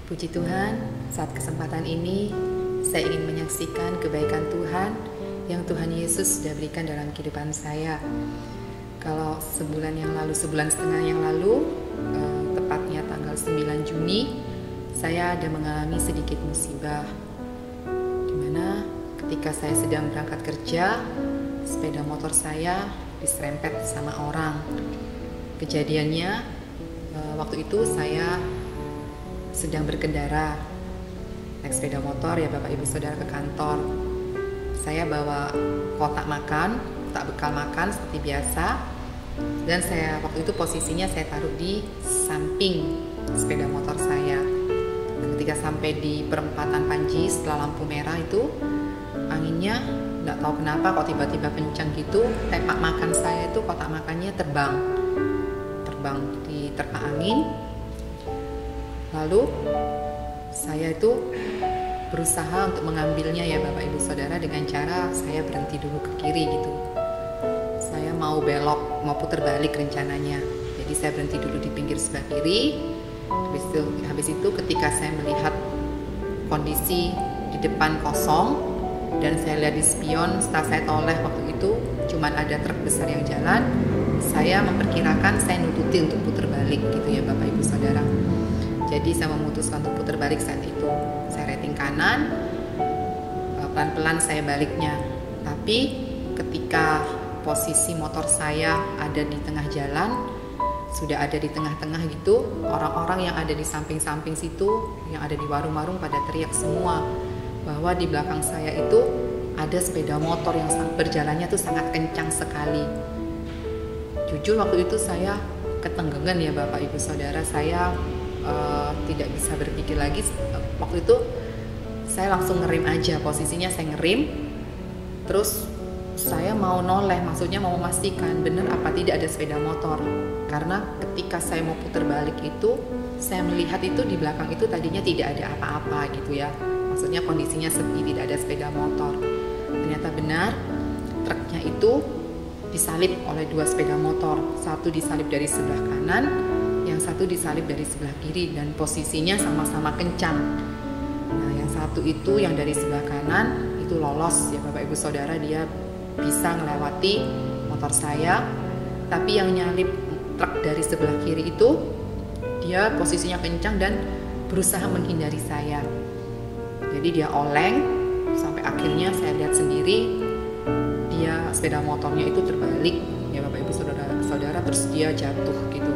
Puji Tuhan, saat kesempatan ini saya ingin menyaksikan kebaikan Tuhan yang Tuhan Yesus sudah berikan dalam kehidupan saya. Kalau sebulan setengah yang lalu, tepatnya tanggal 9 Juni, saya ada mengalami sedikit musibah. Dimana ketika saya sedang berangkat kerja, sepeda motor saya diserempet sama orang. Kejadiannya, waktu itu saya sedang berkendara naik sepeda motor ya Bapak Ibu Saudara ke kantor. Saya bawa kotak bekal makan seperti biasa, dan saya waktu itu posisinya saya taruh di samping sepeda motor saya. Ketika sampai di perempatan Panji setelah lampu merah itu, anginnya nggak tahu kenapa kok tiba-tiba kencang gitu, tepak makan saya itu, kotak makannya terbang diterpa angin. Lalu saya itu berusaha untuk mengambilnya ya Bapak Ibu Saudara dengan cara saya berhenti dulu ke kiri gitu. Saya mau belok, mau putar balik rencananya. Jadi saya berhenti dulu di pinggir sebelah kiri. Habis itu ketika saya melihat kondisi di depan kosong dan saya lihat di spion, setelah saya toleh waktu itu cuman ada truk besar yang jalan, saya memperkirakan saya nututi untuk putar balik gitu ya Bapak Ibu Saudara. Jadi saya memutuskan untuk putar balik saat itu. Saya rating kanan, pelan-pelan saya baliknya. Tapi ketika posisi motor saya ada di tengah jalan, sudah ada di tengah-tengah gitu, orang-orang yang ada di samping-samping situ, yang ada di warung-warung pada teriak semua bahwa di belakang saya itu ada sepeda motor yang berjalannya tuh sangat kencang sekali. Jujur waktu itu saya ketenggengan ya Bapak Ibu Saudara, saya tidak bisa berpikir lagi. Waktu itu saya langsung ngerem aja, posisinya saya ngerem, terus saya mau noleh, maksudnya mau memastikan benar apa tidak ada sepeda motor. Karena ketika saya mau putar balik itu, saya melihat itu di belakang itu tadinya tidak ada apa-apa gitu ya, maksudnya kondisinya sepi, tidak ada sepeda motor. Ternyata benar, truknya itu disalip oleh dua sepeda motor, satu disalip dari sebelah kanan, yang satu disalip dari sebelah kiri, dan posisinya sama-sama kencang. Nah, yang satu itu yang dari sebelah kanan itu lolos ya Bapak Ibu Saudara, dia bisa melewati motor saya. Tapi yang nyalip truk dari sebelah kiri itu dia posisinya kencang dan berusaha menghindari saya. Jadi dia oleng sampai akhirnya saya lihat sendiri dia sepeda motornya itu terbalik ya Bapak Ibu Saudara, terus dia jatuh gitu.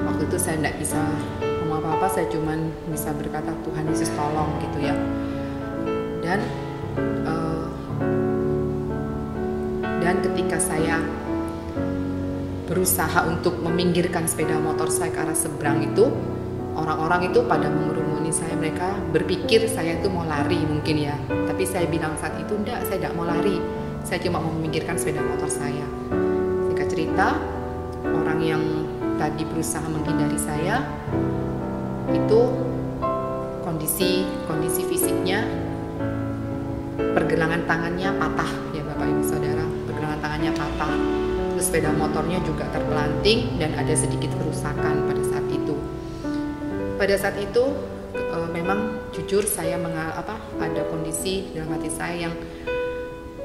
Waktu itu saya tidak bisa ngomong apa-apa, saya cuman bisa berkata Tuhan Yesus tolong gitu ya. Dan ketika saya berusaha untuk meminggirkan sepeda motor saya ke arah seberang itu, orang-orang itu pada mengerumuni saya. Mereka berpikir saya itu mau lari mungkin ya, tapi saya bilang saat itu enggak, saya tidak mau lari, saya cuma mau meminggirkan sepeda motor saya. Singkat cerita, orang yang tadi berusaha menghindari saya itu kondisi fisiknya, pergelangan tangannya patah ya Bapak Ibu Saudara, pergelangan tangannya patah, terus sepeda motornya juga terpelanting dan ada sedikit kerusakan pada saat itu. Memang jujur saya ada kondisi dalam hati saya yang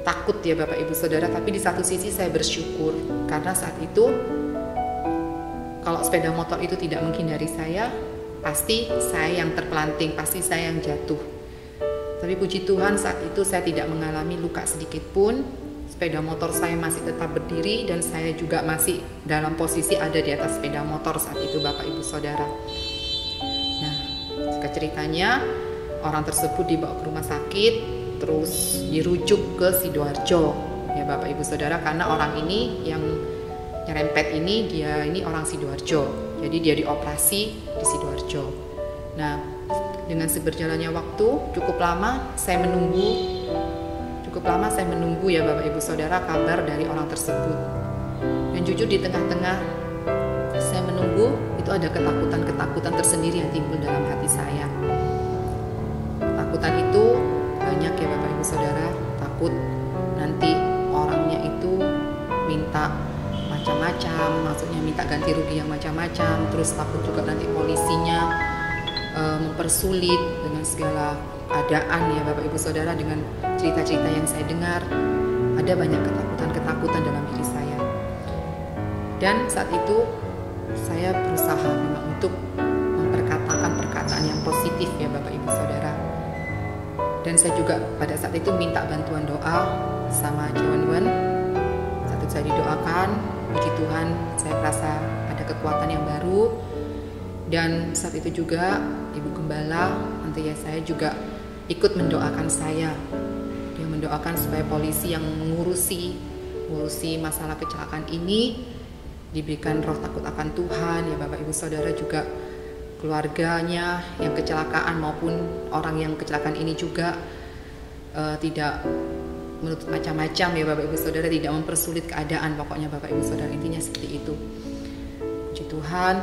takut ya Bapak Ibu Saudara, tapi di satu sisi saya bersyukur karena saat itu kalau sepeda motor itu tidak menghindari saya, pasti saya yang terpelanting, pasti saya yang jatuh. Tapi puji Tuhan saat itu saya tidak mengalami luka sedikit pun. Sepeda motor saya masih tetap berdiri dan saya juga masih dalam posisi ada di atas sepeda motor saat itu Bapak Ibu Saudara. Nah, ceritanya orang tersebut dibawa ke rumah sakit, terus dirujuk ke Sidoarjo ya Bapak Ibu Saudara, karena orang ini yang nyerempet ini dia ini orang Sidoarjo, jadi dia dioperasi di Sidoarjo. Nah, dengan seberjalannya waktu cukup lama saya menunggu ya Bapak Ibu Saudara kabar dari orang tersebut. Dan jujur di tengah-tengah saya menunggu itu ada ketakutan tersendiri yang timbul dalam hati saya. Ketakutan itu banyak ya Bapak Ibu Saudara, takut nanti orangnya itu minta macam-macam, maksudnya minta ganti rugi yang macam-macam, terus takut juga nanti polisinya mempersulit dengan segala keadaan ya Bapak Ibu Saudara, dengan cerita-cerita yang saya dengar. Ada banyak ketakutan-ketakutan dalam diri saya. Dan saat itu saya berusaha memang untuk memperkatakan perkataan yang positif ya Bapak Ibu Saudara. Dan saya juga pada saat itu minta bantuan doa sama Wan. Saat itu saya didoakan, puji Tuhan saya merasa ada kekuatan yang baru. Dan saat itu juga Ibu Gembala, nanti ya saya juga ikut mendoakan saya. Dia mendoakan supaya polisi yang mengurusi masalah kecelakaan ini diberikan roh takut akan Tuhan ya Bapak Ibu Saudara, juga keluarganya yang kecelakaan maupun orang yang kecelakaan ini juga tidak menuntut macam-macam ya Bapak Ibu Saudara, tidak mempersulit keadaan, pokoknya Bapak Ibu Saudara, intinya seperti itu. Puji Tuhan,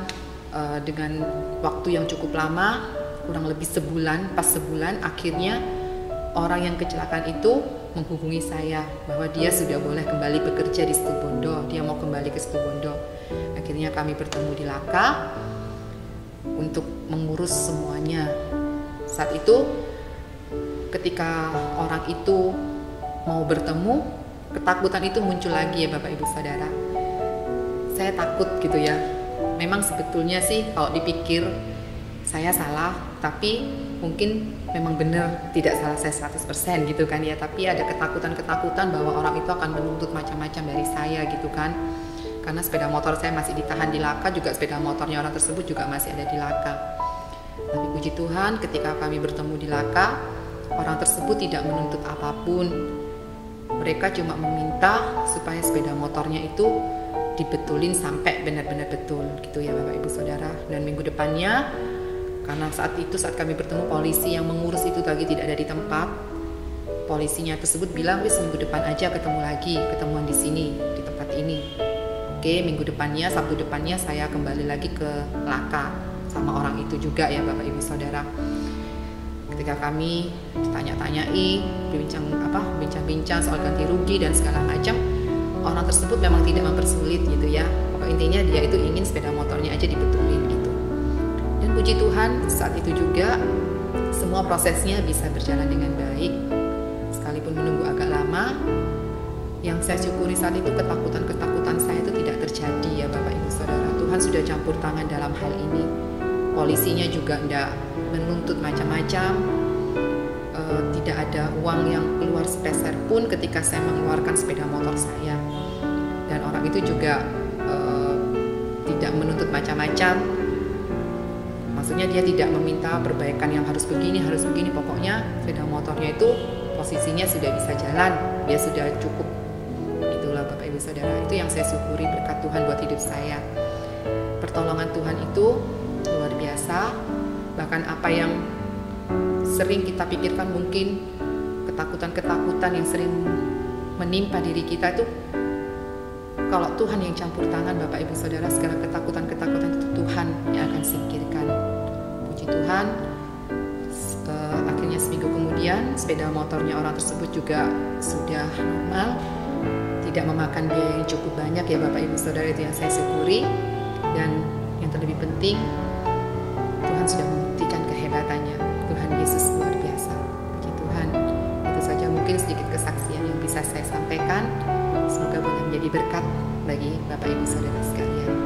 dengan waktu yang cukup lama, kurang lebih sebulan, pas sebulan, akhirnya orang yang kecelakaan itu menghubungi saya bahwa dia sudah boleh kembali bekerja di Situbondo, dia mau kembali ke Situbondo. Akhirnya kami bertemu di Laka untuk mengurus semuanya. Saat itu ketika orang itu mau bertemu, ketakutan itu muncul lagi ya Bapak Ibu Saudara. Saya takut gitu ya. Memang sebetulnya sih kalau dipikir saya salah, tapi mungkin memang benar tidak salah saya 100% gitu kan ya. Tapi ada ketakutan-ketakutan bahwa orang itu akan menuntut macam-macam dari saya gitu kan. Karena sepeda motor saya masih ditahan di Laka, juga sepeda motornya orang tersebut juga masih ada di Laka. Tapi puji Tuhan, ketika kami bertemu di Laka, orang tersebut tidak menuntut apapun. Mereka cuma meminta supaya sepeda motornya itu dibetulin sampai benar-benar betul gitu ya Bapak Ibu Saudara. Dan minggu depannya, karena saat kami bertemu, polisi yang mengurus itu lagi tidak ada di tempat, polisinya tersebut bilang, wis minggu depan aja ketemu lagi, ketemuan di sini, di tempat ini. Oke, minggu depannya, Sabtu depannya saya kembali lagi ke Laka sama orang itu juga ya Bapak Ibu Saudara. Ketika kami ditanya-tanyai, bincang-bincang soal ganti rugi dan segala macam, orang tersebut memang tidak mempersulit gitu ya. Pokoknya intinya dia itu ingin sepeda motornya aja dibetulin gitu. Dan puji Tuhan, saat itu juga semua prosesnya bisa berjalan dengan baik. Sekalipun menunggu agak lama, yang saya syukuri saat itu ketakutan-ketakutan saya itu tidak terjadi ya Bapak Ibu Saudara. Tuhan sudah campur tangan dalam hal ini. Polisinya juga tidak menuntut macam-macam. Tidak ada uang yang keluar sepeser pun ketika saya mengeluarkan sepeda motor saya. Dan orang itu juga tidak menuntut macam-macam. Maksudnya dia tidak meminta perbaikan yang harus begini, pokoknya sepeda motornya itu posisinya sudah bisa jalan, dia sudah cukup. Itulah Bapak Ibu Saudara, itu yang saya syukuri berkat Tuhan buat hidup saya. Pertolongan Tuhan itu luar biasa. Bahkan apa yang sering kita pikirkan, mungkin ketakutan-ketakutan yang sering menimpa diri kita itu, kalau Tuhan yang campur tangan Bapak Ibu Saudara, segala ketakutan-ketakutan itu Tuhan yang akan singkirkan. Puji Tuhan, akhirnya seminggu kemudian sepeda motornya orang tersebut juga sudah normal, tidak memakan biaya yang cukup banyak ya Bapak Ibu Saudara, itu yang saya syukuri. Dan yang terlebih penting, Tuhan sudah membuktikan kehebatannya. Tuhan Yesus luar biasa. Puji Tuhan. Itu saja mungkin sedikit kesaksian yang bisa saya sampaikan. Semoga boleh menjadi berkat bagi Bapak Ibu Saudara sekalian.